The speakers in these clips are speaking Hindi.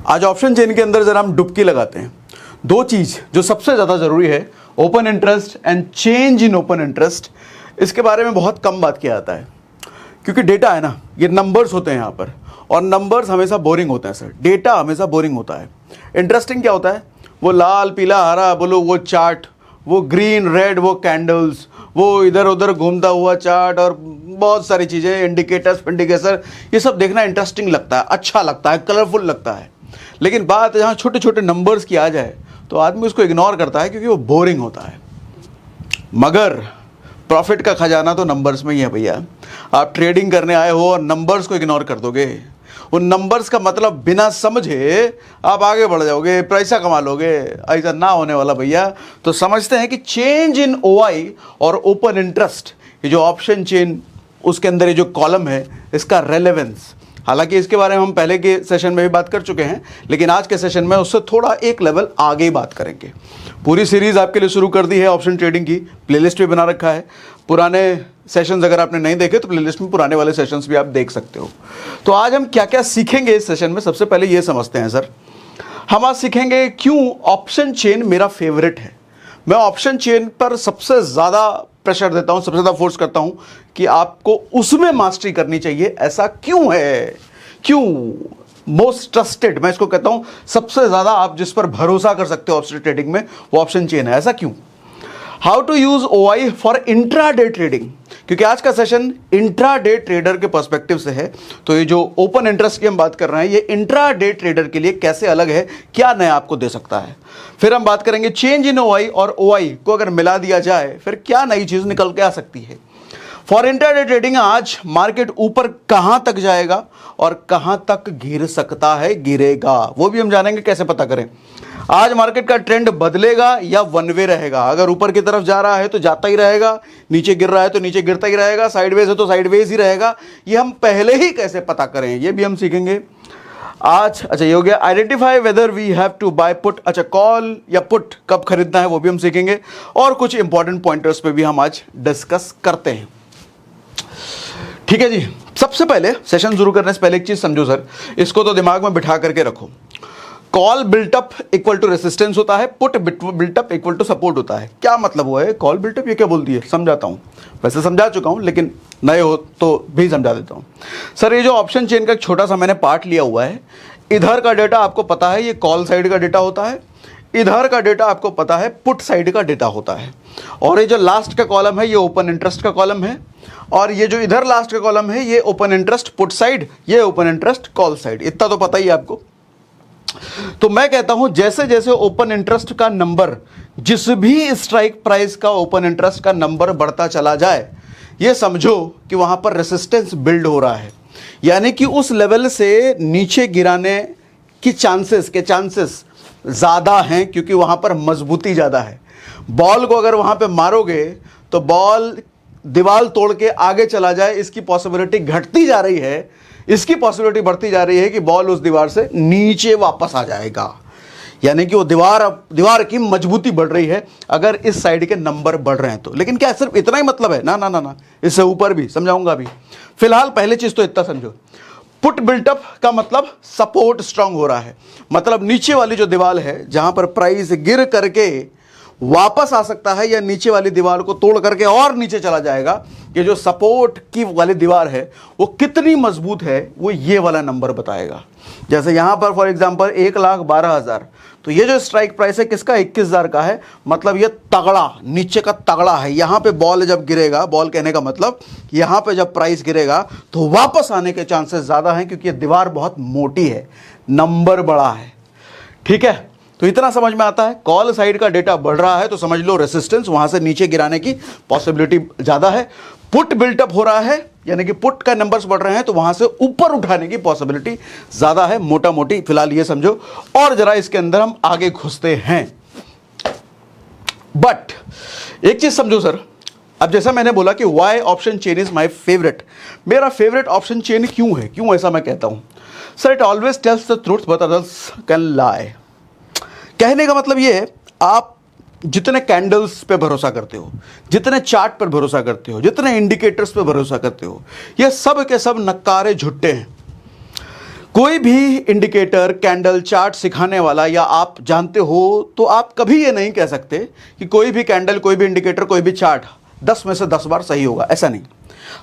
आज ऑप्शन चेन के अंदर जरा हम डुबकी लगाते हैं। दो चीज़ जो सबसे ज़्यादा ज़रूरी है, open interest and change in open interest, इसके बारे में बहुत कम बात किया जाता है क्योंकि डेटा है ना, ये नंबर्स होते हैं यहाँ पर, और नंबर्स हमेशा बोरिंग होते हैं सर। डेटा हमेशा बोरिंग होता है। इंटरेस्टिंग क्या होता है? वो लाल पीला हरा बोलो, वो चार्ट, वो ग्रीन रेड, वो कैंडल्स, वो इधर उधर घूमता हुआ चार्ट और बहुत सारी चीज़ें, इंडिकेटर्स इंडिकेटर, ये सब देखना इंटरेस्टिंग लगता है, अच्छा लगता है, कलरफुल लगता है। लेकिन बात जहाँ छोटे छोटे नंबर्स की आ जाए तो आदमी उसको इग्नोर करता है क्योंकि वो बोरिंग होता है। मगर प्रॉफिट का खजाना तो नंबर्स में ही है भैया। आप ट्रेडिंग करने आए हो और नंबर्स को इग्नोर कर दोगे, उन नंबर्स का मतलब बिना समझे आप आगे बढ़ जाओगे, पैसा कमा लोगे, ऐसा ना होने वाला भैया। तो समझते हैं कि चेंज इन ओआई और ओपन इंटरेस्ट, ये जो ऑप्शन चेन उसके अंदर ये जो कॉलम है, इसका रेलेवेंस, हालांकि इसके बारे में हम पहले के सेशन में भी बात कर चुके हैं, लेकिन आज के सेशन में उससे थोड़ा एक लेवल आगे ही बात करेंगे। पूरी सीरीज़ आपके लिए शुरू कर दी है ऑप्शन ट्रेडिंग की, प्लेलिस्ट भी बना रखा है। पुराने सेशंस अगर आपने नहीं देखे तो प्लेलिस्ट में पुराने वाले सेशंस भी आप देख सकते हो। तो आज हम क्या क्या सीखेंगे इस सेशन में, सबसे पहले ये समझते हैं सर। हम आज सीखेंगे क्यों ऑप्शन चेन मेरा फेवरेट है। मैं ऑप्शन चेन पर सबसे ज़्यादा प्रेशर देता हूं, सबसे ज़्यादा फोर्स करता हूं कि आपको उसमें मास्टरी करनी चाहिए। ऐसा क्यों है? क्यों मोस्ट ट्रस्टेड, मैं इसको कहता हूं सबसे ज़्यादा आप जिस पर भरोसा कर सकते हो ऑप्शन ट्रेडिंग में, वो ऑप्शन चेन है। ऐसा क्यों? How to use OI for intraday trading, क्योंकि आज का सेशन इंट्राडे ट्रेडर के पर्सपेक्टिव से है। तो ये जो ओपन इंटरेस्ट की हम बात कर रहे हैं, ये इंट्राडे ट्रेडर के लिए कैसे अलग है, क्या नया आपको दे सकता है। फिर हम बात करेंगे चेंज इन ओआई और ओआई को अगर मिला दिया जाए फिर क्या नई चीज निकल के आ सकती है। फॉर इंट्राडे ट्रेडिंग आज मार्केट ऊपर कहां तक जाएगा और कहां तक गिर सकता है, गिरेगा, वो भी हम जानेंगे कैसे पता करें। आज मार्केट का ट्रेंड बदलेगा या वन वे रहेगा। अगर ऊपर की तरफ जा रहा है तो जाता ही रहेगा, नीचे गिर रहा है तो नीचे गिरता ही रहेगा, साइडवेज है तो साइडवेज ही रहेगा। ये हम पहले ही कैसे पता करें, ये भी हम सीखेंगे आज। अच्छा, ये हो गया identify whether we have to buy put. अच्छा, कॉल या पुट कब खरीदना है वो भी हम सीखेंगे, और कुछ इंपॉर्टेंट पॉइंटर्स पे भी हम आज डिस्कस करते हैं। ठीक है जी। सबसे पहले सेशन शुरू करने से पहले एक चीज समझो सर, इसको तो दिमाग में बिठा करके रखो। Call built up equal to resistance होता है, put built up equal to support होता है। क्या मतलब हुआ है कॉल बिल्टअप, ये क्या बोलती है, समझाता हूं। वैसे समझा चुका हूं लेकिन नए हो तो भी समझा देता हूं सर। ये जो ऑप्शन चेन का एक छोटा सा मैंने पार्ट लिया हुआ है, इधर का डेटा आपको पता है ये कॉल साइड का डेटा होता है, इधर का डेटा आपको पता है पुट साइड का डेटा होता है, और ये जो लास्ट का कॉलम है ये ओपन इंटरेस्ट का कॉलम है, और ये जो इधर लास्ट का कॉलम है ये ओपन इंटरेस्ट पुट साइड, ये ओपन इंटरेस्ट कॉल साइड। इतना तो पता ही है आपको। तो मैं कहता हूं जैसे जैसे ओपन इंटरेस्ट का नंबर, जिस भी स्ट्राइक प्राइस का ओपन इंटरेस्ट का नंबर बढ़ता चला जाए, ये समझो कि वहां पर रेसिस्टेंस बिल्ड हो रहा है, यानी कि उस लेवल से नीचे गिराने की चांसेस ज्यादा हैं, क्योंकि वहां पर मजबूती ज्यादा है। बॉल को अगर वहां पे मारोगे तो बॉल दीवार तोड़ के आगे चला जाए, इसकी पॉसिबिलिटी घटती जा रही है, इसकी पॉसिबिलिटी बढ़ती जा रही है कि बॉल उस दीवार से नीचे वापस आ जाएगा, यानी कि वो दीवार की मजबूती बढ़ रही है अगर इस साइड के नंबर बढ़ रहे हैं तो। लेकिन क्या सिर्फ इतना ही मतलब है? ना ना ना ना, इससे ऊपर भी समझाऊंगा अभी। फिलहाल पहले चीज तो इतना समझो, पुट बिल्टअप का मतलब सपोर्ट स्ट्रांग हो रहा है, मतलब नीचे वाली जो दीवार है जहां पर प्राइस गिर करके वापस आ सकता है या नीचे वाली दीवार को तोड़ करके और नीचे चला जाएगा, ये जो सपोर्ट की वाली दीवार है वो कितनी मजबूत है, वो ये वाला नंबर बताएगा। जैसे यहां पर फॉर एग्जांपल 1,12,000, तो ये जो स्ट्राइक प्राइस है किसका, 21,000 का है, मतलब ये तगड़ा, नीचे का तगड़ा है। यहां पे बॉल जब गिरेगा, बॉल कहने का मतलब यहां पे जब प्राइस गिरेगा तो वापस आने के चांसेस ज्यादा हैं, क्योंकि ये दीवार बहुत मोटी है, नंबर बड़ा है। ठीक है, तो इतना समझ में आता है। कॉल साइड का डेटा बढ़ रहा है तो समझ लो रेसिस्टेंस वहां से नीचे गिराने की पॉसिबिलिटी ज्यादा है। पुट बिल्टअप हो रहा है, यानी कि पुट का नंबर्स बढ़ रहे हैं तो वहां से ऊपर उठाने की पॉसिबिलिटी ज्यादा है, मोटा मोटी फिलहाल ये समझो। और जरा इसके अंदर हम आगे घुसते हैं। बट एक चीज समझो सर, अब जैसा मैंने बोला कि why option chain is my favourite, मेरा फेवरेट ऑप्शन चेन क्यों है, क्यों ऐसा मैं कहता हूं sir? It always tells the truth but others can lie. कहने का मतलब ये है, आप जितने कैंडल्स पे भरोसा करते हो, जितने चार्ट पर भरोसा करते हो, जितने इंडिकेटर्स पे भरोसा करते हो, ये सब के सब नक्कारे झुट्टे हैं। कोई भी इंडिकेटर, कैंडल, चार्ट सिखाने वाला या आप जानते हो तो आप कभी ये नहीं कह सकते कि कोई भी कैंडल, कोई भी इंडिकेटर, कोई भी चार्ट 10 में से 10 बार सही होगा, ऐसा नहीं।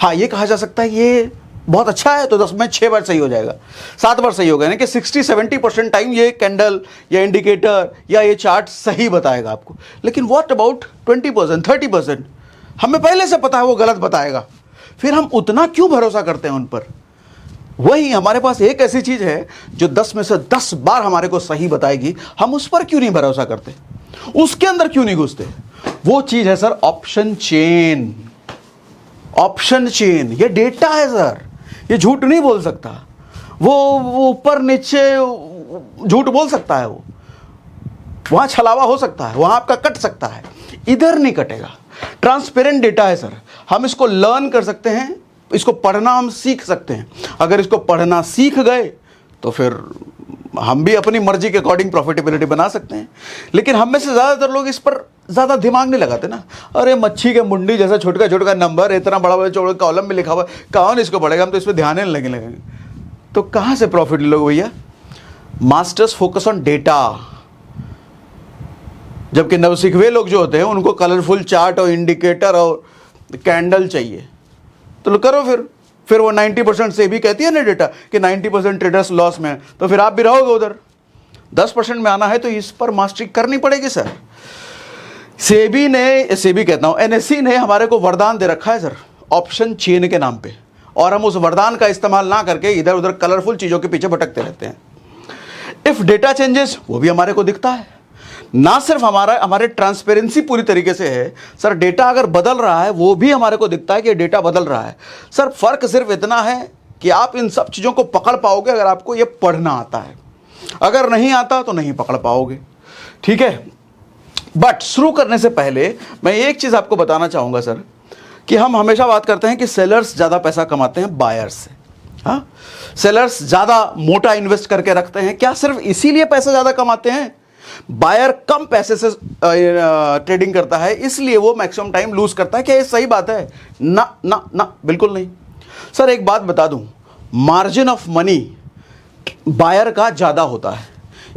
हाँ, ये कहा जा सकता है ये बहुत अच्छा है तो 10 में 6 बार सही हो जाएगा, 7 बार सही होगा, यानी कि 60-70% टाइम ये कैंडल या इंडिकेटर या ये चार्ट सही बताएगा आपको। लेकिन व्हाट अबाउट 20%, 30%? हमें पहले से पता है वो गलत बताएगा, फिर हम उतना क्यों भरोसा करते हैं उन पर? वही हमारे पास एक ऐसी चीज है जो 10 में से 10 बार हमारे को सही बताएगी, हम उस पर क्यों नहीं भरोसा करते, उसके अंदर क्यों नहीं घुसते? वो चीज है sir option chain. Option chain ये डेटा है सर, ये झूठ नहीं बोल सकता। वो ऊपर नीचे झूठ बोल सकता है, वो वहां छलावा हो सकता है, वहां आपका कट सकता है, इधर नहीं कटेगा। ट्रांसपेरेंट डेटा है सर, हम इसको लर्न कर सकते हैं, इसको पढ़ना हम सीख सकते हैं। अगर इसको पढ़ना सीख गए तो फिर हम भी अपनी मर्जी के अकॉर्डिंग प्रॉफिटेबिलिटी बना सकते हैं। लेकिन हम में से ज़्यादातर लोग इस पर ज़्यादा दिमाग नहीं लगाते ना। अरे मच्छी के मुंडी जैसा छोटा छोटा नंबर, इतना बड़ा बड़ा चौड़ा कॉलम में लिखा हुआ, कौन इसको पढ़ेगा, हम तो इस पर ध्यान नहीं लगेंगे। तो कहाँ से प्रॉफिट लोगे भैया? मास्टर्स फोकस ऑन डेटा, जबकि नवसिखवे लोग जो होते हैं उनको कलरफुल चार्ट और इंडिकेटर और कैंडल चाहिए। तो करो फिर वो 90% से भी कहती है ना डेटा कि 90% ट्रेडर्स लॉस में है, तो फिर आप भी रहोगे उधर। 10% में आना है तो इस पर मास्टरी करनी पड़ेगी सर। सेबी कहता हूं, एनएससी ने हमारे को वरदान दे रखा है सर ऑप्शन चेन के नाम पे, और हम उस वरदान का इस्तेमाल ना करके इधर उधर कलरफुल चीजों के पीछे भटकते रहते हैं। इफ डेटा चेंजेस, वो भी हमारे को दिखता है। ना सिर्फ हमारे ट्रांसपेरेंसी पूरी तरीके से है सर, डेटा अगर बदल रहा है वो भी हमारे को दिखता है कि डेटा बदल रहा है। सर फर्क सिर्फ इतना है कि आप इन सब चीज़ों को पकड़ पाओगे अगर आपको ये पढ़ना आता है, अगर नहीं आता तो नहीं पकड़ पाओगे, ठीक है। बट शुरू करने से पहले मैं एक चीज़ आपको बताना चाहूँगा सर, कि हम हमेशा बात करते हैं कि सेलर्स ज़्यादा पैसा कमाते हैं बायर्स से। हाँ, सेलर्स ज़्यादा मोटा इन्वेस्ट करके रखते हैं, क्या सिर्फ इसीलिए पैसा ज़्यादा कमाते हैं? बायर कम पैसे से ट्रेडिंग करता है इसलिए वो मैक्सिमम टाइम लूज करता है। क्या ये सही बात है? ना ना ना, बिल्कुल नहीं सर। एक बात बता दूं, मार्जिन ऑफ मनी बायर का ज्यादा होता है,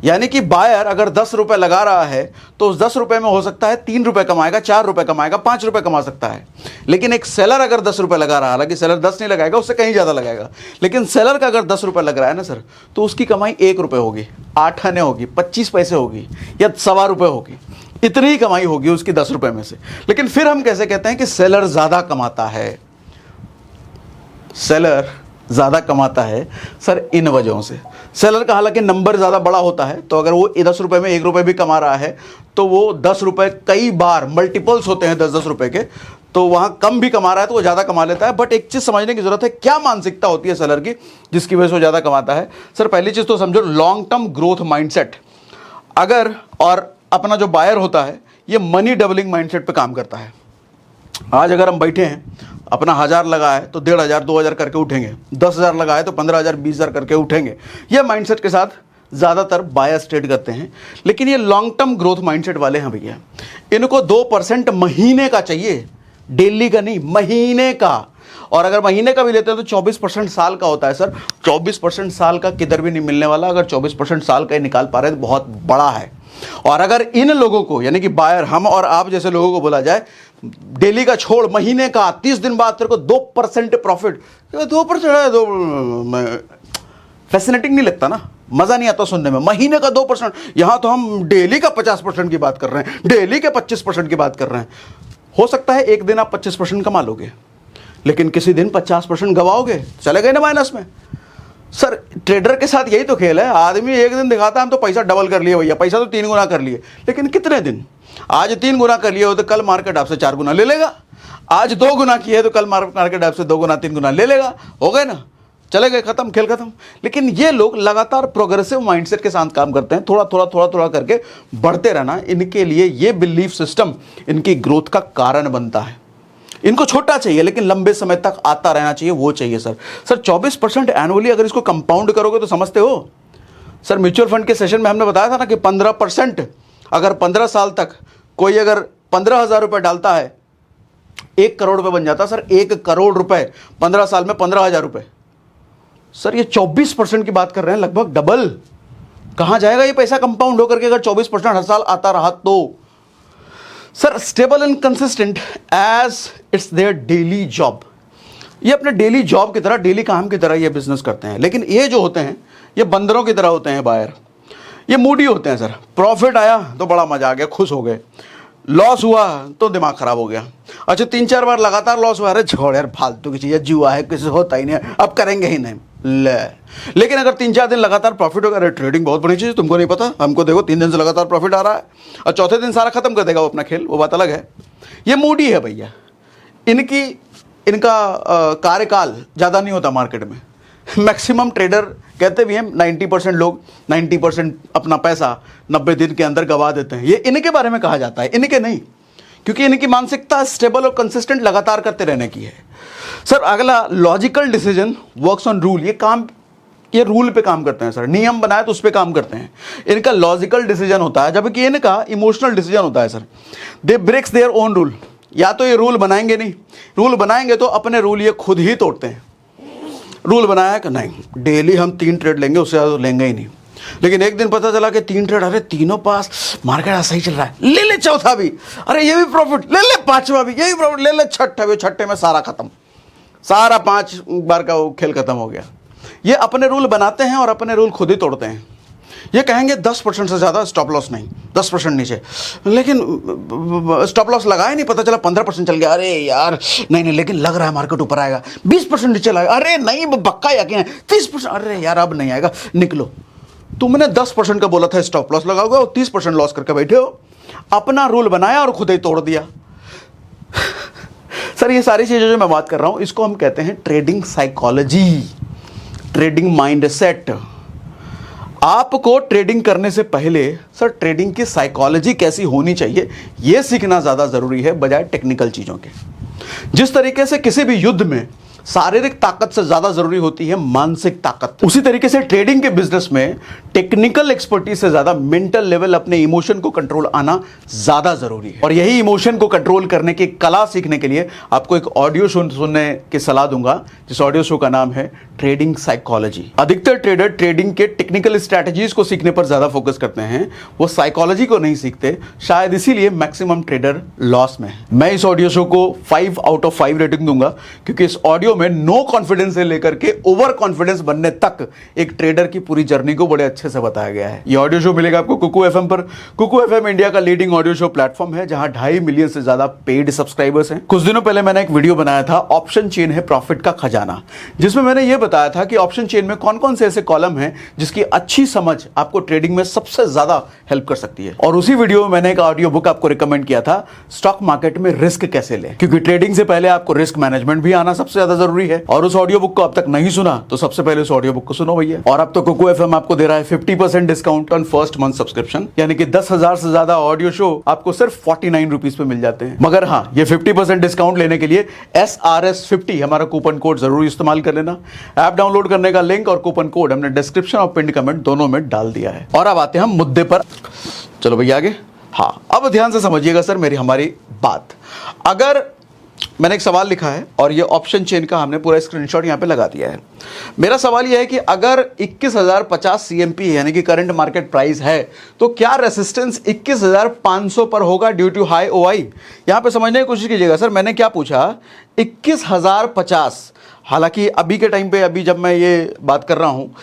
यानी कि बायर अगर 10 रुपए लगा रहा है तो उस 10 रुपए में हो सकता है 3 रुपए कमाएगा, 4 रुपए कमाएगा, 5 रुपए कमा सकता है। लेकिन एक सेलर अगर 10 रुपए लगा रहा है, हालांकि सेलर 10 नहीं लगाएगा, उससे कहीं ज्यादा लगाएगा, लेकिन सेलर का अगर 10 रुपए लग रहा है ना सर, तो उसकी कमाई 1 रुपए होगी, 8 आने होगी, 25 पैसे होगी या 1.25 रुपए होगी, इतनी ही कमाई होगी उसकी 10 रुपए में से। लेकिन फिर हम कैसे कहते हैं कि सेलर ज्यादा कमाता है? सेलर ज़्यादा कमाता है सर इन वजहों से। सेलर का हालांकि नंबर ज़्यादा बड़ा होता है, तो अगर वो 10 रुपये में 1 रुपये भी कमा रहा है तो वो 10 रुपये कई बार मल्टीपल्स होते हैं 10-10 रुपये के, तो वहाँ कम भी कमा रहा है तो वो ज़्यादा कमा लेता है। बट एक चीज़ समझने की ज़रूरत है, क्या मानसिकता होती है सेलर की जिसकी वजह से वो ज़्यादा कमाता है? सर पहली चीज़ तो समझो लॉन्ग टर्म ग्रोथ माइंडसेट। अगर और अपना जो बायर होता है ये मनी डबलिंग माइंडसेट पे काम करता है। आज अगर हम बैठे हैं, अपना 1000 लगा है तो 1500 2000 करके उठेंगे, 10,000 लगा है तो 15,000 20,000 करके उठेंगे। ये माइंडसेट के साथ ज़्यादातर बायर्स ट्रेड करते हैं। लेकिन ये लॉन्ग टर्म ग्रोथ माइंडसेट वाले हैं भैया, इनको 2% महीने का चाहिए, डेली का नहीं, महीने का। और अगर महीने का भी लेते हैं तो 24% साल का होता है सर। 24% साल का किधर भी नहीं मिलने वाला। अगर 24% साल का ही निकाल पा रहे हैं तो बहुत बड़ा है। और अगर इन लोगों को, यानी कि बायर, हम और आप जैसे लोगों को बोला जाए डेली का छोड़ महीने का 30 दिन बाद तेरे को 2% प्रॉफिट, 2% है, 2 फैसिनेटिंग नहीं लगता ना, मजा नहीं आता सुनने में। महीने का 2%, यहां तो हम डेली का 50% की बात कर रहे हैं, डेली के 25% की बात कर रहे हैं। हो सकता है एक दिन आप 25% कमा लोगे, लेकिन किसी दिन 50% गवाओगे, चले गए ना माइनस में। सर ट्रेडर के साथ यही तो खेल है। आदमी एक दिन दिखाता है हम तो पैसा डबल कर लिए भैया, पैसा तो 3 गुना कर लिए, लेकिन कितने दिन? आज 3 गुना कर लिए हो तो कल मार्केट आपसे 4 गुना ले लेगा। आज 2 गुना किए तो कल मार्केट आपसे 2 गुना 3 गुना ले लेगा। हो गए ना, चले गए, खत्म, खेल खत्म। लेकिन ये लोग लगातार प्रोग्रेसिव माइंडसेट के साथ काम करते हैं, थोड़ा थोड़ा थोड़ा थोड़ा करके बढ़ते रहना। इनके लिए ये बिलीफ सिस्टम इनकी ग्रोथ का कारण बनता है। इनको छोटा चाहिए लेकिन लंबे समय तक आता रहना चाहिए, वो चाहिए सर। सर 24% एनुअली अगर इसको कंपाउंड करोगे तो समझते हो सर, म्यूचुअल फंड के सेशन में हमने बताया था ना कि 15%, अगर 15 साल तक कोई अगर 15,000 रुपये डालता है, 1 करोड़ रुपये बन जाता सर। 1 करोड़ रुपये 15 साल में 15,000 रुपये, सर ये 24% की बात कर रहे हैं, लगभग डबल। कहां जाएगा ये पैसा कंपाउंड होकर के अगर 24% हर साल आता रहा तो? Sir stable and consistent as it's their daily job. ये अपने डेली जॉब की तरह, डेली काम की तरह ये बिजनेस करते हैं। लेकिन ये जो होते हैं ये बंदरों की तरह होते हैं बायर। ये मूडी होते हैं सर। प्रॉफिट आया तो बड़ा मजा आ गया, खुश हो गए। लॉस हुआ तो दिमाग खराब हो गया। अच्छा 3-4 बार लगातार लॉस हुआ, अरे छोड़ यार फालतू की चीज़ है, जुआ है, किसी होता ही नहीं है, अब करेंगे ही नहीं ले। लेकिन अगर 3-4 दिन लगातार प्रॉफिट होगा, अरे ट्रेडिंग बहुत बड़ी चीज़ है, तुमको नहीं पता, हमको देखो 3 दिन से लगातार प्रॉफिट आ रहा है, और चौथे दिन सारा खत्म कर देगा वो अपना खेल, वो बात अलग है। ये मूडी है भैया। इनका कार्यकाल ज़्यादा नहीं होता मार्केट में। मैक्सिमम ट्रेडर कहते भी हैं 90% लोग 90% अपना पैसा 90 दिन के अंदर गवा देते हैं। ये इनके बारे में कहा जाता है, इनके नहीं, क्योंकि इनकी मानसिकता स्टेबल और कंसिस्टेंट लगातार करते रहने की है। सर अगला logical decision works on rule. ये रूल पे काम करते हैं सर, नियम बनाए तो उस पर काम करते हैं। इनका लॉजिकल डिसीजन होता है, जबकि इनका इमोशनल डिसीजन होता है sir. They breaks their own rule. या तो ये रूल बनाएंगे नहीं, रूल बनाएंगे तो अपने रूल ये खुद ही तोड़ते हैं। रूल बनाया कि नहीं डेली हम 3 ट्रेड लेंगे, उससे ज़्यादा तो लेंगे ही नहीं। लेकिन एक दिन पता चला कि 3 ट्रेड, अरे तीनों पास, मार्केट सही चल रहा है, ले ले चौथा भी, अरे ये भी प्रॉफिट, ले ले पांचवा भी, ये भी प्रॉफिट, ले ले छठा भी, छठे में सारा खत्म, सारा 5 बार का वो खेल खत्म हो गया। ये अपने रूल बनाते हैं और अपने रूल खुद ही तोड़ते हैं। ये कहेंगे 10% से ज़्यादा स्टॉप लॉस नहीं, 10% नीचे, लेकिन स्टॉप लॉस लगाया नहीं, पता चला 15% चल गया, अरे यार नहीं लेकिन लग रहा है मार्केट ऊपर आएगा, 20% नीचे लाएगा, अरे नहीं पक्का यकीन है 30%, अरे यार अब नहीं आएगा, निकलो। तुमने 10% का बोला था स्टॉप लॉस लगाओगे और 30% लॉस करके बैठे हो। अपना रूल बनाया और खुद ही तोड़ दिया। सर ये सारी चीज़ें जो मैं बात कर रहा हूँ इसको हम कहते हैं ट्रेडिंग साइकोलॉजी, ट्रेडिंग माइंडसेट। आपको ट्रेडिंग करने से पहले सर ट्रेडिंग की साइकोलॉजी कैसी होनी चाहिए यह सीखना ज़्यादा ज़रूरी है बजाय टेक्निकल चीज़ों के। जिस तरीके से किसी भी युद्ध में शारीरिक ताकत से ज़्यादा ज़रूरी होती है मानसिक ताकत, उसी तरीके से ट्रेडिंग के बिजनेस में टेक्निकल एक्सपर्टीज से ज़्यादा मेंटल लेवल, अपने इमोशन को कंट्रोल आना ज़्यादा ज़रूरी है। और यही इमोशन को कंट्रोल करने की कला सीखने के लिए आपको एक ऑडियो सुनने की सलाह दूंगा, जिस ऑडियो शो का नाम है ट्रेडिंग साइकोलॉजी। अधिकतर ट्रेडर ट्रेडिंग के टेक्निकल स्ट्रैटेजीज को सीखने पर ज़्यादा फोकस करते हैं, वो साइकोलॉजी को नहीं सीखते, शायद इसीलिए मैक्सिमम ट्रेडर लॉस में है। मैं इस ऑडियो शो को 5 आउट ऑफ 5 रेटिंग दूंगा, क्योंकि इस ऑडियो में नो कॉन्फिडेंस से लेकर के ओवर कॉन्फिडेंस बनने तक एक ट्रेडर की पूरी जर्नी को बड़े अच्छे से बताया गया है। यह ऑडियो शो मिलेगा आपको कुकू एफएम पर। कुकू एफएम इंडिया का लीडिंग ऑडियो शो प्लेटफॉर्म है, जहां 2.5 मिलियन से ज्यादा पेड सब्सक्राइबर्स हैं। कुछ दिनों पहले मैंने एक वीडियो बनाया था, ऑप्शन चेन है प्रॉफिट का खजाना, जिसमें मैंने यह बताया था कि ऑप्शन चेन में कौन कौन से ऐसे कॉलम हैं जिसकी अच्छी समझ आपको ट्रेडिंग में सबसे ज्यादा हेल्प कर सकती है। और उसी वीडियो में मैंने एक ऑडियो बुक आपको रिकमेंड किया था, स्टॉक मार्केट में रिस्क कैसे ले, क्योंकि ट्रेडिंग से पहले आपको रिस्क मैनेजमेंट भी आना सबसे ज्यादा जरूरी है। और उस ऑडियो बुक को अब तक नहीं सुना तो सबसे पहले उस ऑडियो बुक को सुनो भैया। और अब तो कुकू एफएम आपको दे रहा है 50% discount on first month subscription, यानी कि 10,000 से ज्यादा ऑडियो शो आपको सिर्फ 49 रुपीज पे मिल जाते हैं। मगर हाँ, ये 50% डिस्काउंट लेने के लिए SRS50 हमारा कूपन कोड जरूर इस्तेमाल कर लेना। ऐप डाउनलोड करने का लिंक और कूपन कोड हमने डिस्क्रिप्शन और पिन कमेंट दोनों में डाल दिया है। और अब आते हैं हम मुद्दे पर। चलो भैया आगे। हाँ, अब ध्यान से समझिएगा सर हमारी बात। अगर मैंने एक सवाल लिखा है और ये ऑप्शन चेन का हमने पूरा स्क्रीनशॉट यहाँ पे लगा दिया है। मेरा सवाल यह है कि अगर 21,050 CMP यानी कि करंट मार्केट प्राइस है, तो क्या रेसिस्टेंस 21,500 पर होगा ड्यू टू हाई OI? यहाँ पे समझने की कोशिश कीजिएगा सर, मैंने क्या पूछा, 21,050। हालांकि अभी के टाइम पे, अभी जब मैं ये बात कर रहा हूँ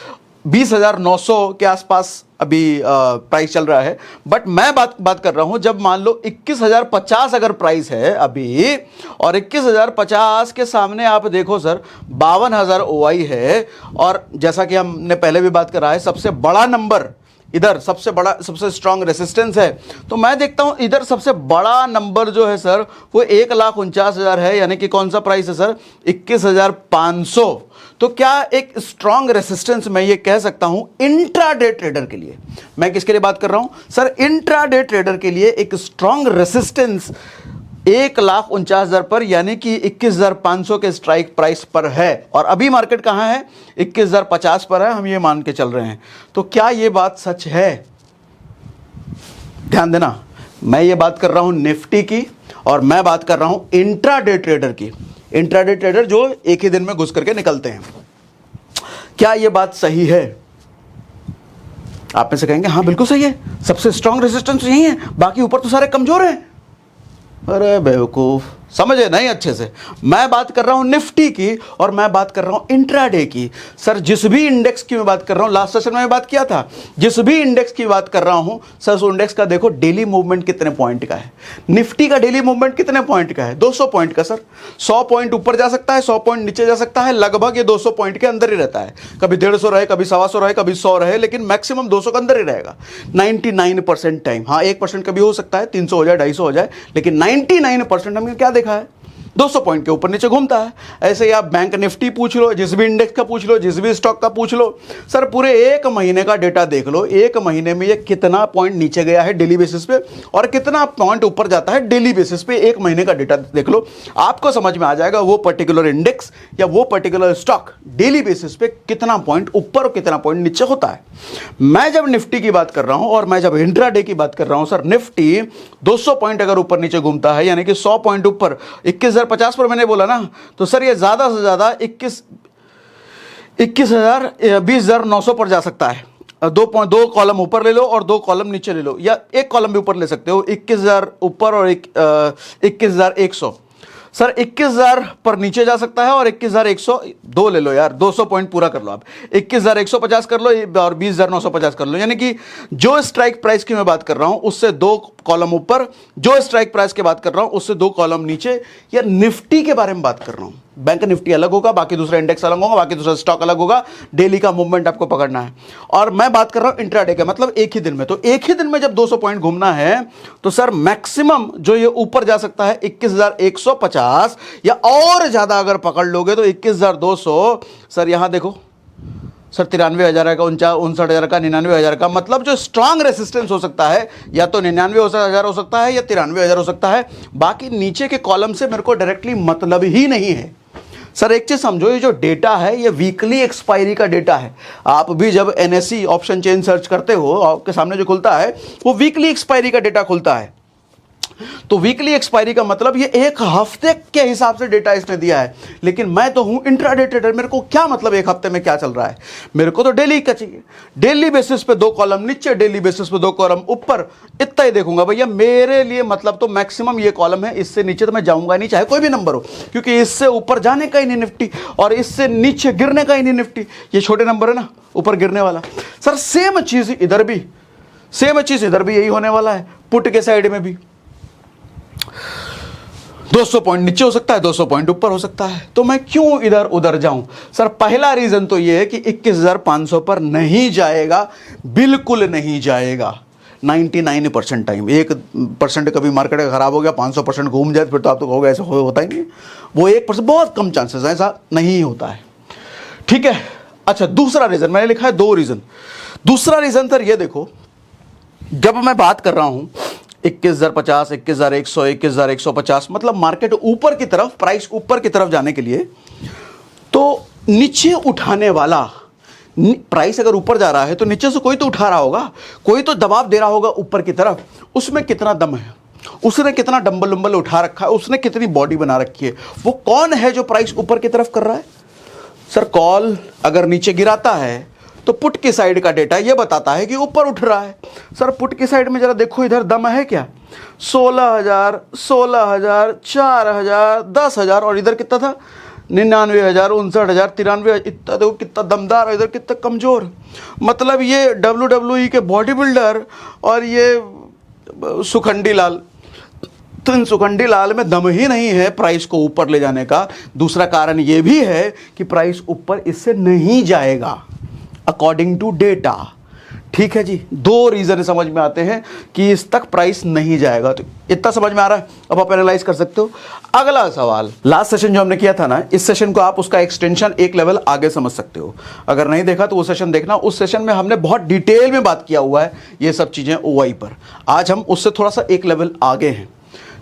20,900 के आसपास अभी प्राइस चल रहा है, बट मैं बात कर रहा हूं जब मान लो 21,050 अगर प्राइस है अभी, और 21,050 के सामने आप देखो सर 52,000 OI है, और जैसा कि हमने पहले भी बात करा है सबसे बड़ा नंबर इधर, सबसे स्ट्रांग रेसिस्टेंस है, तो मैं देखता हूं इधर सबसे बड़ा नंबर जो है सर वो 1,49,000 है, यानी कि कौन सा प्राइस है सर, 21,500। तो क्या एक स्ट्रांग रेसिस्टेंस मैं ये कह सकता हूं इंट्राडे ट्रेडर के लिए? मैं किसके लिए बात कर रहा हूं सर, इंट्राडे ट्रेडर के लिए एक स्ट्रांग रेसिस्टेंस 1,49,000 पर, यानी कि 21,500 के स्ट्राइक प्राइस पर है। और अभी मार्केट कहां है, 21,050 पर है, हम ये मान के चल रहे हैं। तो क्या ये बात सच है? ध्यान देना, मैं ये बात कर रहा हूं निफ्टी की, और मैं बात कर रहा हूं इंट्राडे ट्रेडर की। इंट्राडे ट्रेडर जो एक ही दिन में घुस करके निकलते हैं। क्या ये बात सही है? आप में से कहेंगे हाँ बिल्कुल सही है, सबसे स्ट्रांग रेजिस्टेंस यही है, बाकी ऊपर तो सारे कमजोर हैं। अरे बेवकूफ, समझे नहीं अच्छे से। मैं बात कर रहा हूं निफ्टी की और मैं बात कर रहा हूं इंट्राडे की। सर जिस भी इंडेक्स की मैं बात कर रहा हूं, लास्ट सेशन में बात किया था, जिस भी इंडेक्स की बात कर रहा हूं सर, उस इंडेक्स का देखो डेली मूवमेंट कितने पॉइंट का है। निफ्टी का डेली मूवमेंट कितने पॉइंट का है? 200 पॉइंट का। सर 100 पॉइंट ऊपर जा सकता है, 100 पॉइंट नीचे जा सकता है, लगभग ये 200 पॉइंट के अंदर ही रहता है। कभी 150 रहे, कभी 125 रहे, कभी 100 रहे, लेकिन मैक्सिमम 200 के अंदर ही रहेगा 99% टाइम। हाँ 1% कभी हो सकता है 300 हो जाए, 250 हो जाए, लेकिन 99% हमने क्या देखा है 200 पॉइंट के ऊपर नीचे घूमता है। ऐसे ही आप बैंक निफ्टी पूछ लो, जिस भी इंडेक्स का पूछ लो, जिस भी स्टॉक का पूछ लो, सर पूरे एक महीने का डेटा देख लो, एक महीने में ये कितना पॉइंट नीचे गया है डेली बेसिस पे और कितना पॉइंट ऊपर जाता है डेली बेसिस पे। एक महीने का डेटा देख लो, आपको समझ में आ जाएगा वो पर्टिकुलर इंडेक्स या वो पर्टिकुलर स्टॉक डेली बेसिस पे कितना पॉइंट ऊपर और कितना पॉइंट नीचे होता है। मैं जब निफ्टी की बात कर रहा हूं और मैं जब इंट्राडे की बात कर रहा हूं, सर निफ्टी 200 पॉइंट अगर ऊपर नीचे घूमता है, यानी कि 100 पॉइंट ऊपर 21,050 पर मैंने बोला ना, तो सर ये ज्यादा से ज्यादा 20,900 पर जा सकता है। दो कॉलम ऊपर ले लो और 2 कॉलम नीचे ले लो, या एक कॉलम भी ऊपर ले सकते हो, 21,000 ऊपर और 21,100। सर 21,000 पर नीचे जा सकता है और 21,102 ले लो यार, 200 पॉइंट पूरा कर लो आप, 21,150 कर लो और 20,950 कर लो। यानी कि जो स्ट्राइक प्राइस की मैं बात कर रहा हूं उससे 2 कॉलम ऊपर, जो स्ट्राइक प्राइस की बात कर रहा हूं उससे 2 कॉलम नीचे। या निफ्टी के बारे में बात कर रहा हूं, बैंक निफ्टी अलग होगा, बाकी दूसरा इंडेक्स अलग होगा, बाकी दूसरा स्टॉक अलग होगा, डेली का मूवमेंट आपको पकड़ना है। और मैं बात कर रहा हूं इंट्राडे का, मतलब एक ही दिन में। तो एक ही दिन में जब 200 पॉइंट घूमना है तो सर मैक्सिमम जो ये ऊपर जा सकता है 21,150, या और ज्यादा अगर पकड़ लोगे तो 21,200। सर यहां देखो सर 93,000 का, 59,000 का, 99,000 का, मतलब जो स्ट्रांग रेसिस्टेंस हो सकता है या तो 99,000 हो सकता है या 93,000 हो सकता है। बाकी नीचे के कॉलम से मेरे को डायरेक्टली मतलब ही नहीं है। सर एक चीज समझो, ये जो डेटा है ये वीकली एक्सपायरी का डेटा है। आप भी जब NSE ऑप्शन चेन सर्च करते हो, आपके सामने जो खुलता है वो वीकली एक्सपायरी का डेटा खुलता है। तो वीकली एक्सपायरी का मतलब ये एक हफ्ते के हिसाब से डेटा इसने दिया है। लेकिन मैं तो हूं इंट्राडे ट्रेडर, मेरे को क्या मतलब एक हफ्ते में क्या चल रहा है, मेरे को तो डेली का चाहिए। डेली बेसिस पे 2 कॉलम नीचे, डेली बेसिस पे 2 कॉलम ऊपर, इतना ही देखूंगा भैया। मेरे लिए मतलब तो मैक्सिमम ये कॉलम है, इससे नीचे तो मैं जाऊंगा नहीं, चाहे कोई भी नंबर हो, क्योंकि इससे ऊपर जाने का ही नहीं निफ्टी और इससे नीचे गिरने का ही नहीं निफ्टी। ये छोटे नंबर है ना ऊपर गिरने वाला। सर सेम चीज इधर भी, सेम चीज इधर भी यही होने वाला है। पुट के साइड में भी 200 पॉइंट नीचे हो सकता है, 200 पॉइंट ऊपर हो सकता है, तो मैं क्यों इधर उधर जाऊं? सर पहला रीजन तो यह है कि 21,500 पर नहीं जाएगा, बिल्कुल नहीं जाएगा 99% टाइम। 1% कभी मार्केट खराब हो गया, 500% घूम जाए, फिर तो आप तो कहोगे ऐसा होता ही नहीं। वो 1% बहुत कम चांसेस है, ऐसा नहीं होता है। ठीक है, अच्छा दूसरा रीजन मैंने लिखा है 2 रीजन। दूसरा रीजन सर ये देखो, जब मैं बात कर रहा हूं 21,050, 21,100, 21,150, मतलब मार्केट ऊपर की तरफ, प्राइस ऊपर की तरफ जाने के लिए, तो नीचे उठाने वाला, प्राइस अगर ऊपर जा रहा है तो नीचे से कोई तो उठा रहा होगा, कोई तो दबाव दे रहा होगा ऊपर की तरफ। उसमें कितना दम है, उसने कितना डंबल डंबल उठा रखा है, उसने कितनी बॉडी बना रखी है, वो कौन है जो प्राइस ऊपर की तरफ कर रहा है? सर कॉल अगर नीचे गिराता है तो पुट की साइड का डेटा ये बताता है कि ऊपर उठ रहा है। सर पुट की साइड में जरा देखो, इधर दम है क्या? 16,000, 16,000, 4,000, 10,000, और इधर कितना था? 99,000, 59,000, 93,000। इतना देखो कितना दमदार और इधर कितना कमजोर। मतलब ये WWE के बॉडी बिल्डर और ये सुखंडी लाल, तो इन सुखंडी लाल में दम ही नहीं है प्राइस को ऊपर ले जाने का। दूसरा कारण यह भी है कि प्राइस ऊपर इससे नहीं जाएगा अकॉर्डिंग टू डेटा। ठीक है जी, 2 रीजन समझ में आते हैं कि इस तक प्राइस नहीं जाएगा। तो इतना समझ में आ रहा है, अब आप एनालाइज कर सकते हो। अगला सवाल, लास्ट सेशन जो हमने किया था ना, इस सेशन को आप उसका एक्सटेंशन एक लेवल आगे समझ सकते हो। अगर नहीं देखा तो वो सेशन देखना, उस सेशन में हमने बहुत डिटेल में बात किया हुआ है ये सब चीजें OI पर। आज हम उससे थोड़ा सा एक लेवल आगे हैं।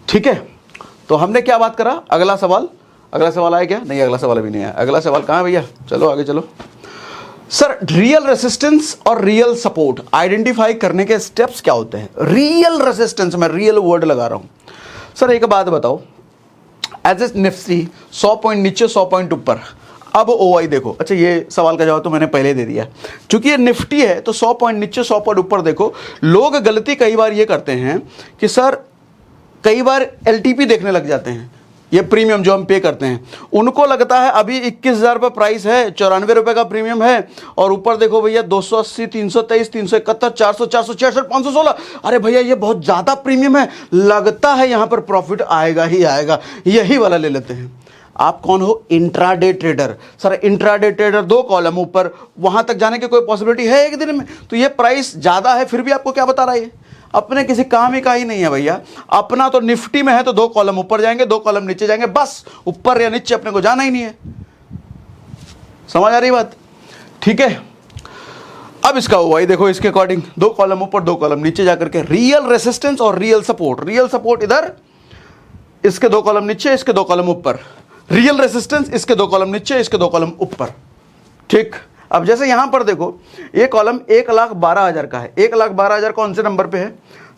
ठीक है, तो हमने क्या बात करा? अगला सवाल, अगला सवाल आया क्या? नहीं, अगला सवाल अभी नहीं आया। अगला सवाल कहाँ है भैया? चलो आगे चलो। सर रियल रेसिस्टेंस और रियल सपोर्ट आइडेंटिफाई करने के स्टेप्स क्या होते हैं? रियल रेसिस्टेंस, मैं रियल वर्ड लगा रहा हूं। सर एक बात बताओ, एज ए निफ्टी 100 पॉइंट नीचे 100 पॉइंट ऊपर, अब ओआई देखो, अच्छा ये सवाल का जवाब तो मैंने पहले दे दिया, क्योंकि ये निफ्टी है तो 100 पॉइंट नीचे 100 पॉइंट ऊपर देखो। लोग गलती कई बार ये करते हैं कि सर कई बार एलटीपी देखने लग जाते हैं, ये प्रीमियम जो हम पे करते हैं, उनको लगता है अभी 21,000 रुपये प्राइस है, 94 रुपये का प्रीमियम है, और ऊपर देखो भैया 280, 323, 371, 400, 466, 516, अरे भैया ये बहुत ज़्यादा प्रीमियम है, लगता है यहाँ पर प्रॉफिट आएगा ही आएगा, यही वाला ले लेते हैं। आप कौन हो? Intraday trader. Sir intraday trader 2 column ऊपर, वहाँ तक जाने की कोई पॉसिबिलिटी है एक दिन में? तो ये प्राइस ज़्यादा है फिर भी आपको क्या बता रहा है? अपने किसी काम ही का ही नहीं है भैया। अपना तो निफ्टी में है तो 2 कॉलम ऊपर जाएंगे, 2 कॉलम नीचे जाएंगे, बस ऊपर या नीचे अपने को जाना ही नहीं है। समझ आ रही बात? ठीक है। अब इसका ओआई देखो, इसके अकॉर्डिंग 2 कॉलम ऊपर 2 कॉलम नीचे जाकर के रियल रेसिस्टेंस और रियल सपोर्ट। रियल सपोर्ट इधर, इसके 2 कॉलम नीचे, इसके 2 कॉलम ऊपर। रियल रेसिस्टेंस इसके 2 कॉलम नीचे, इसके 2 कॉलम ऊपर। ठीक। अब जैसे यहां पर देखो, ये कॉलम 1,12,000 का है। 1,12,000 कौन से नंबर पे है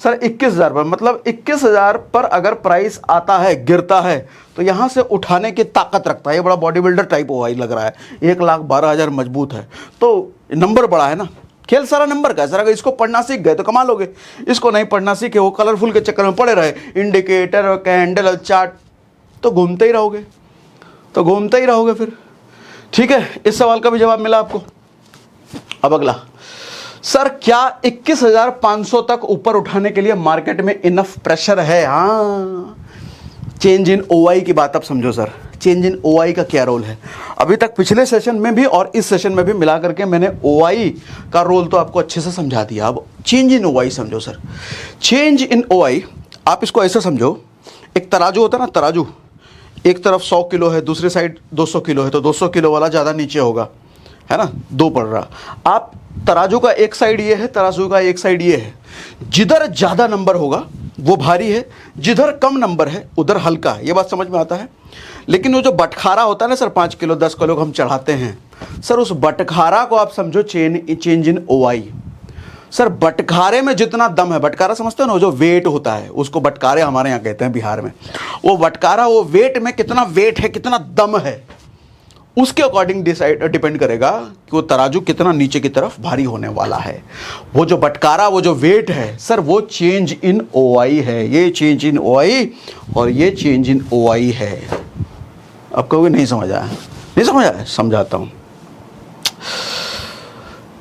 सर? 21,000 पर। मतलब 21,000 पर अगर प्राइस आता है, गिरता है, तो यहां से उठाने की ताकत रखता है। ये बड़ा बॉडी बिल्डर टाइप ओआई लग रहा है। 1,12,000 मजबूत है तो नंबर बड़ा है ना। खेल सारा नंबर का है सर। अगर इसको पढ़ना सीख गए तो कमा लोगे, इसको नहीं पढ़ना सीखे, वो कलरफुल के चक्कर में पड़े रहे, इंडिकेटर और कैंडल और चार्ट, तो घूमते ही रहोगे, तो घूमते ही रहोगे फिर। ठीक है, इस सवाल का भी जवाब मिला आपको। अब अगला, सर क्या 21,500 तक ऊपर उठाने के लिए मार्केट में इनफ प्रेशर है? हाँ, चेंज इन ओआई की बात आप समझो सर। चेंज इन ओआई का क्या रोल है? अभी तक पिछले सेशन में भी और इस सेशन में भी मिला करके मैंने ओआई का रोल तो आपको अच्छे से समझा दिया। अब चेंज इन ओआई समझो सर। चेंज इन ओआई आप इसको ऐसे समझो, एक तराजू होता है ना, तराजू, एक तरफ 100 किलो है, दूसरी साइड 200 किलो है, तो 200 किलो वाला ज़्यादा नीचे होगा, है ना, 2 पड़ रहा। आप तराजू का एक साइड ये है, तराजू का एक साइड ये है। जिधर ज़्यादा नंबर होगा वो भारी है, जिधर कम नंबर है उधर हल्का है। ये बात समझ में आता है? लेकिन वो जो बटखारा होता है ना सर, 5 किलो 10 किलो हम चढ़ाते हैं सर, उस बटखारा को आप समझो चेंज इन ओआई। सर बटखारे में जितना दम है, बटखारा समझते हो ना, जो वेट होता है उसको बटखारे हमारे यहाँ कहते हैं बिहार में। वो बटखारा, वो वेट में कितना वेट है, कितना दम है, उसके अकॉर्डिंग डिपेंड करेगा कि वो तराजू कितना नीचे की तरफ भारी होने वाला है। वो जो बटखारा, वो जो वेट है सर, वो चेंज इन ओआई है। ये चेंज इन ओआई और ये चेंज इन ओआई है। अब कहोगे नहीं समझ आया? नहीं समझ आया? समझाता हूं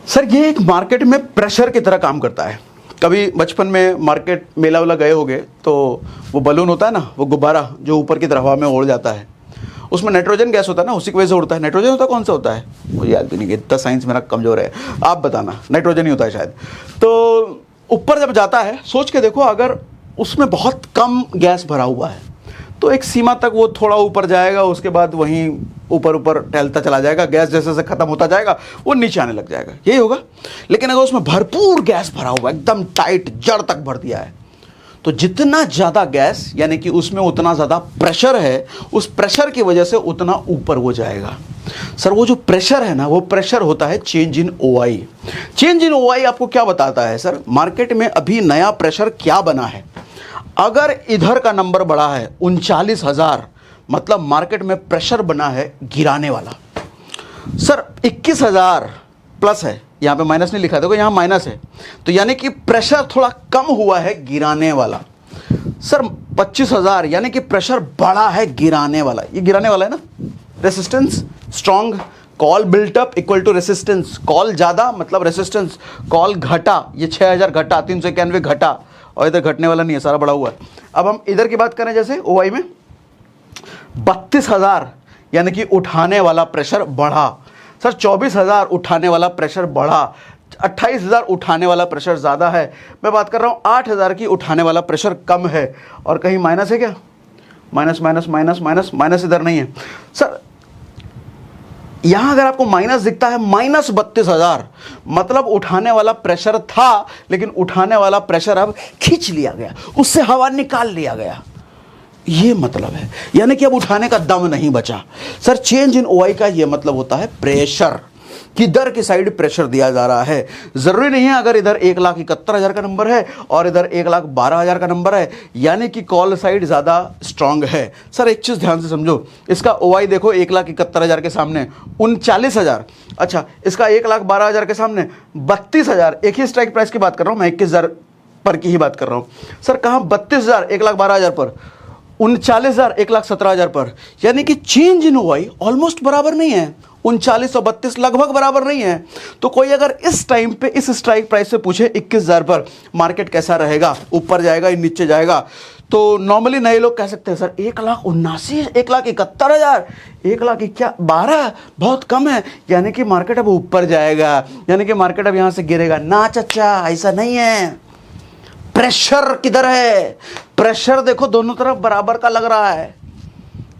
सर। ये एक मार्केट में प्रेशर की तरह काम करता है। कभी बचपन में मार्केट मेला वाला गए होगे तो वो बलून होता है ना, वो गुब्बारा जो ऊपर की तरफ हवा में उड़ जाता है, उसमें नाइट्रोजन गैस होता है ना, उसी की वजह से उड़ता है। नाइट्रोजन होता है, कौन सा होता है मुझे याद भी नहीं, इतना साइंस मेरा कमज़ोर है, आप बताना। नाइट्रोजन ही होता है शायद। तो ऊपर जब जाता है, सोच के देखो, अगर उसमें बहुत कम गैस भरा हुआ है तो एक सीमा तक वो थोड़ा ऊपर जाएगा, उसके बाद वहीं ऊपर ऊपर टहलता चला जाएगा, गैस जैसे जैसे खत्म होता जाएगा वो नीचे आने लग जाएगा, यही होगा। लेकिन अगर उसमें भरपूर गैस भरा हुआ, एकदम टाइट जड़ तक भर दिया है, तो जितना ज़्यादा गैस यानी कि उसमें उतना ज़्यादा प्रेशर है, उस प्रेशर की वजह से उतना ऊपर वो जाएगा। सर वो जो प्रेशर है ना, वो प्रेशर होता है change in OI. Change in OI आपको क्या बताता है सर? मार्केट में अभी नया प्रेशर क्या बना है? अगर इधर का नंबर बढ़ा है 39,000, मतलब मार्केट में प्रेशर बना है गिराने वाला। सर 21,000 प्लस है, यहाँ पे माइनस नहीं लिखा, देखो यहाँ माइनस है, तो यानी कि प्रेशर थोड़ा कम हुआ है गिराने वाला। सर 25,000 यानी कि प्रेशर बढ़ा है गिराने वाला। ये गिराने वाला है ना, resistance strong, call built up equal to resistance, call ज़्यादा मतलब रेसिस्टेंस, कॉल घटा, ये 6,000 घटा, 391 घटा, और इधर घटने वाला नहीं है, सारा बढ़ा हुआ है। अब हम इधर की बात करें, जैसे ओआई में 32,000 यानी कि उठाने वाला प्रेशर बढ़ा। सर 24,000 उठाने वाला प्रेशर बढ़ा, 28,000 उठाने वाला प्रेशर ज़्यादा है। मैं बात कर रहा हूँ 8,000 की उठाने वाला प्रेशर कम है। और कहीं माइनस है क्या? Minus minus minus minus minus इधर नहीं है सर। यहाँ अगर आपको माइनस दिखता है, माइनस 32,000, मतलब उठाने वाला प्रेशर था, लेकिन उठाने वाला प्रेशर अब खींच लिया गया, उससे हवा निकाल लिया गया, ये मतलब है। यानी कि अब उठाने का दम नहीं बचा। सर चेंज इन ओआई का ये मतलब होता है प्रेशर। किधर की साइड प्रेशर दिया जा रहा है। जरूरी नहीं है अगर इधर 1,71,000 का नंबर है और इधर 1,12,000 का नंबर है यानी कि कॉल साइड ज्यादा स्ट्रांग है। सर एक चीज ध्यान से समझो, इसका ओआई देखो 1,71,000 के सामने 39,000, अच्छा इसका 1,12,000 के सामने 32,000। एक ही स्ट्राइक प्राइस की बात कर रहा हूं मैं, 21,000 पर की ही बात कर रहा हूं। सर कहां 32,000 1,12,000 पर, 39,000 1,17,000 पर, यानी कि चेंज इन ओआई ऑलमोस्ट बराबर नहीं है। 39 और 32 लगभग बराबर नहीं है। तो कोई अगर इस टाइम पे इस स्ट्राइक प्राइस से पूछे 21,000 पर मार्केट कैसा रहेगा, ऊपर जाएगा या नीचे जाएगा, तो नॉर्मली नए लोग कह सकते हैं सर 1,79,000 1,71,000 1,12,000 बहुत कम है, यानी कि मार्केट अब ऊपर जाएगा, यानी कि मार्केट अब यहां से गिरेगा। ना चाचा, ऐसा नहीं है। प्रेशर किधर है? प्रेशर देखो दोनों तरफ बराबर का लग रहा है।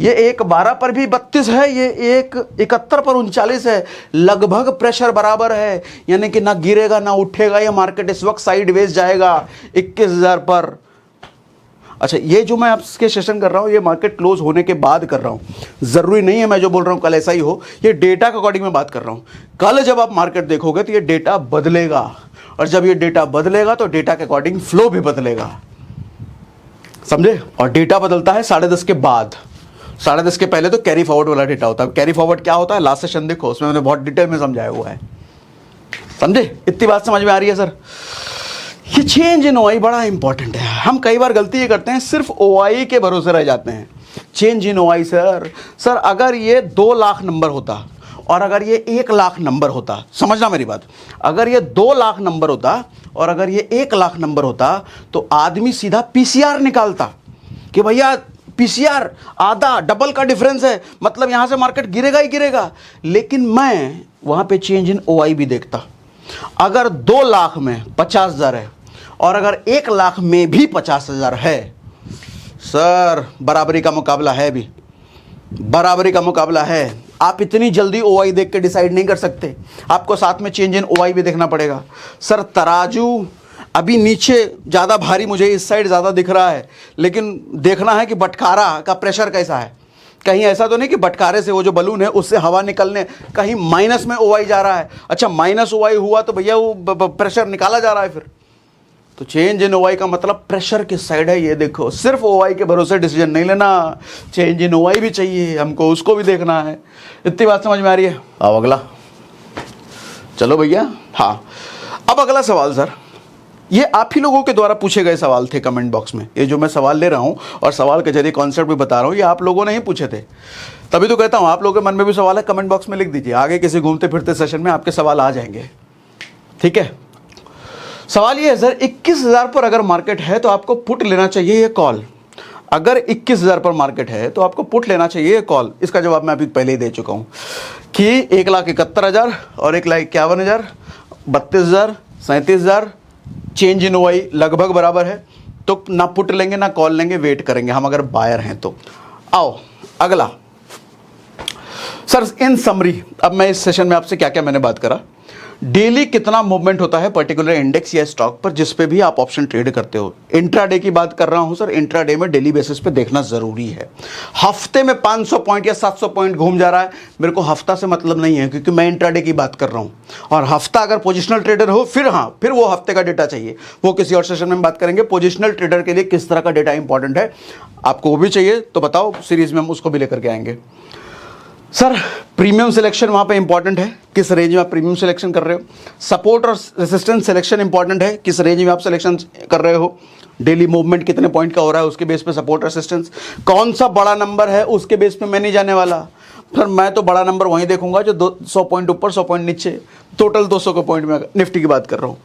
ये 1,12 पर भी 32 है, ये 1,71 पर 39 है, लगभग प्रेशर बराबर है, यानी कि ना गिरेगा ना उठेगा। ये मार्केट इस वक्त साइडवेज जाएगा 21,000 पर। अच्छा, ये जो मैं आपके सेशन कर रहा हूँ ये मार्केट क्लोज होने के बाद कर रहा हूँ। जरूरी नहीं है मैं जो बोल रहा हूँ कल ऐसा ही हो, ये डेटा के अकॉर्डिंग मैं बात कर रहा हूँ। कल जब आप मार्केट देखोगे तो ये डेटा बदलेगा, और जब ये डेटा बदलेगा तो डेटा के अकॉर्डिंग फ्लो भी बदलेगा, समझे। और डेटा बदलता है 10:30 के बाद, 10:30 के पहले तो कैरी फॉरवर्ड वाला डेटा होता है। कैरी फॉरवर्ड क्या होता है, लास्ट सेशन देखो, उसमें मैंने बहुत डिटेल में समझाया हुआ है, समझे। इतनी बात समझ में आ रही है सर। ये चेंज इन ओआई बड़ा इंपॉर्टेंट है। हम कई बार गलती ये करते हैं, सिर्फ ओआई के भरोसे रह जाते हैं। चेंज इन ओआई सर अगर ये 2 लाख नंबर होता और अगर ये 1 लाख नंबर होता, समझना मेरी बात, अगर ये 2 लाख नंबर होता और अगर ये 1 लाख नंबर होता तो आदमी सीधा पीसीआर निकालता कि भैया पीसीआर आधा डबल का डिफरेंस है, मतलब यहां से मार्केट गिरेगा ही गिरेगा। लेकिन मैं वहां पे चेंज इन ओआई भी देखता। अगर 2 लाख में 50,000 है और अगर 1 लाख में भी 50,000 है, सर बराबरी का मुकाबला है, भी बराबरी का मुकाबला है। आप इतनी जल्दी ओआई देख के डिसाइड नहीं कर सकते, आपको साथ में चेंज इन ओआई भी देखना पड़ेगा। सर तराजू अभी नीचे ज़्यादा भारी मुझे इस साइड ज़्यादा दिख रहा है, लेकिन देखना है कि बटखारा का प्रेशर कैसा है। कहीं ऐसा तो नहीं कि बटखारे से वो जो बलून है उससे हवा निकलने कहीं माइनस में ओआई जा रहा है। अच्छा माइनस ओआई हुआ तो भैया वो प्रेशर निकाला जा रहा है फिर। तो चेंज इन ओआई का मतलब प्रेशर किस साइड है ये देखो। सिर्फ ओआई के भरोसे डिसीजन नहीं लेना, चेंज इन ओआई भी चाहिए हमको, उसको भी देखना है। इतनी बात समझ में आ रही है। अब अगला चलो भैया, हाँ अब अगला सवाल सर, ये आप ही लोगों के द्वारा पूछे गए सवाल थे कमेंट बॉक्स में। ये जो मैं सवाल ले रहा हूँ और सवाल के जरिए कॉन्सेप्ट भी बता रहा हूँ, ये आप लोगों ने ही पूछे थे, तभी तो कहता हूँ आप लोगों के मन में भी सवाल है कमेंट बॉक्स में लिख दीजिए, आगे किसी घूमते फिरते सेशन में आपके सवाल आ जाएंगे, ठीक है। सवाल ये है सर, 21,000 पर अगर मार्केट है तो आपको पुट लेना चाहिए या कॉल? अगर 21,000 पर मार्केट है तो आपको पुट लेना चाहिए या कॉल? इसका जवाब मैं अभी पहले ही दे चुका हूँ कि 1,71,000 और 1,51,000, 32,000, 37,000, चेंज इन ओआई लगभग बराबर है, तो ना पुट लेंगे ना कॉल लेंगे, वेट करेंगे हम अगर बायर हैं तो। आओ अगला सर, इन समरी अब मैं इस सेशन में आपसे क्या क्या मैंने बात करा। डेली कितना मूवमेंट होता है पर्टिकुलर इंडेक्स या स्टॉक पर जिस पे भी आप ऑप्शन ट्रेड करते हो। इंट्राडे की बात कर रहा हूं सर, इंट्राडे में डेली बेसिस पे देखना जरूरी है। हफ्ते में 500 पॉइंट या 700 पॉइंट घूम जा रहा है, मेरे को हफ्ता से मतलब नहीं है, क्योंकि मैं इंट्राडे की बात कर रहा हूं। और हफ्ता अगर पोजिशनल ट्रेडर हो फिर हाँ, फिर वो हफ्ते का डेटा चाहिए, वो किसी और सेशन में बात करेंगे। पोजिशनल ट्रेडर के लिए किस तरह का डेटा इंपॉर्टेंट है, आपको वो भी चाहिए तो बताओ, सीरीज में हम उसको भी लेकर के आएंगे। सर प्रीमियम सिलेक्शन वहाँ पे इंपॉर्टेंट है, किस रेंज में आप प्रीमियम सिलेक्शन कर रहे हो। सपोर्ट और रेजिस्टेंस सिलेक्शन इंपॉर्टेंट है, किस रेंज में आप सिलेक्शन कर रहे हो। डेली मूवमेंट कितने पॉइंट का हो रहा है उसके बेस पे सपोर्ट रेजिस्टेंस। कौन सा बड़ा नंबर है उसके बेस पे मैं नहीं जाने वाला सर, मैं तो बड़ा नंबर वहीं देखूंगा जो 100 पॉइंट ऊपर 100 पॉइंट नीचे, टोटल 200 के पॉइंट में निफ्टी की बात कर रहा हूँ।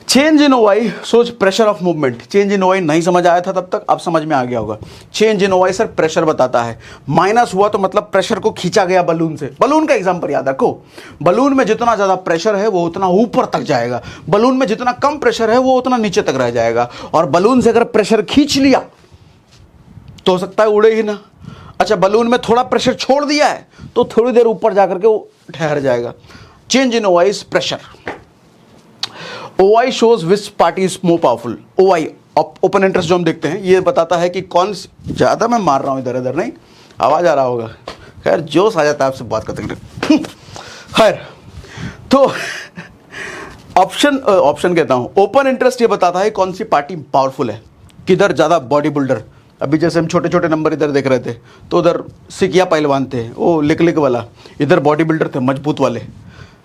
चेंज इन ओआई सोच pressure of movement. Change in OI नहीं समझ आया था तब तक, अब समझ में आ गया होगा। Change in OI sir pressure बताता है, माइनस हुआ तो मतलब प्रेशर को खींचा गया बलून से। बलून का एग्जांपल याद रखो, बलून में जितना ज्यादा प्रेशर है वो उतना ऊपर तक जाएगा, बलून में जितना कम प्रेशर है वो उतना नीचे तक रह जाएगा। और बलून से अगर प्रेशर खींच लिया तो हो सकता है उड़े ही ना। अच्छा बलून में थोड़ा प्रेशर छोड़ दिया है तो थोड़ी देर ऊपर जाकर के वो ठहर जाएगा। Change in OI is pressure. OI shows which party is more powerful। OI open interest जो हम देखते हैं ये बताता है कि कौन, ज़्यादा मैं मार रहा हूँ इधर इधर नहीं, आवाज़ आ रहा होगा, खैर जोश आ जाता है आपसे बात करते हैं। खैर तो ऑप्शन कहता हूं, ओपन इंटरेस्ट ये बताता है कौन सी पार्टी पावरफुल है, किधर ज़्यादा बॉडी बिल्डर। अभी जैसे हम छोटे छोटे नंबर इधर देख रहे थे तो उधर सिकिया पहलवान थे, वो लिक वाला, इधर बॉडी बिल्डर थे मजबूत वाले।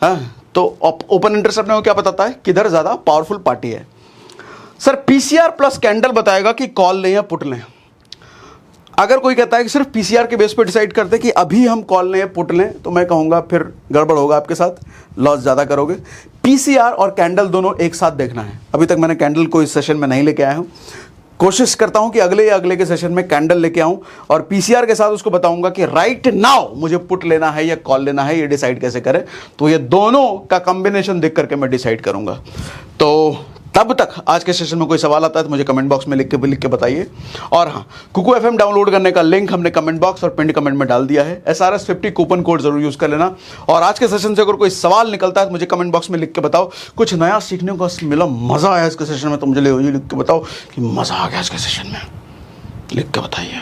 हाँ, तो ओपन इंटरेस्ट अपने को क्या बताता है, किधर ज़्यादा पावरफुल पार्टी है। सर पीसीआर प्लस कैंडल बताएगा कि कॉल लें या पुट लें। अगर कोई कहता है कि सिर्फ पीसीआर के बेस पे डिसाइड करते कि अभी हम कॉल लें या पुट लें, तो मैं कहूँगा फिर गड़बड़ होगा आपके साथ, लॉस ज़्यादा करोगे। पीसीआर और कैंडल दोनों एक साथ देखना है। अभी तक मैंने कैंडल को इस सेशन में नहीं लेके आया हूँ, कोशिश करता हूं कि अगले या अगले के सेशन में कैंडल लेके आऊं और पीसीआर के साथ उसको बताऊंगा कि राइट नाउ मुझे पुट लेना है या कॉल लेना है, ये डिसाइड कैसे करें। तो ये दोनों का कॉम्बिनेशन देख करके मैं डिसाइड करूंगा। तो तब तक आज के सेशन में कोई सवाल आता है तो मुझे कमेंट बॉक्स में लिख के बताइए। और हाँ, कुकू एफएम डाउनलोड करने का लिंक हमने कमेंट बॉक्स और पिंड कमेंट में डाल दिया है। SRS 50 कूपन कोड जरूर यूज कर लेना। और आज के सेशन से अगर कोई सवाल निकलता है तो मुझे कमेंट बॉक्स में लिख के बताओ। कुछ नया सीखने को मिला, मजा आया इसके सेशन में, तो मुझे लिख के बताओ कि मजा आ गया इसके सेशन में, लिख के बताइए।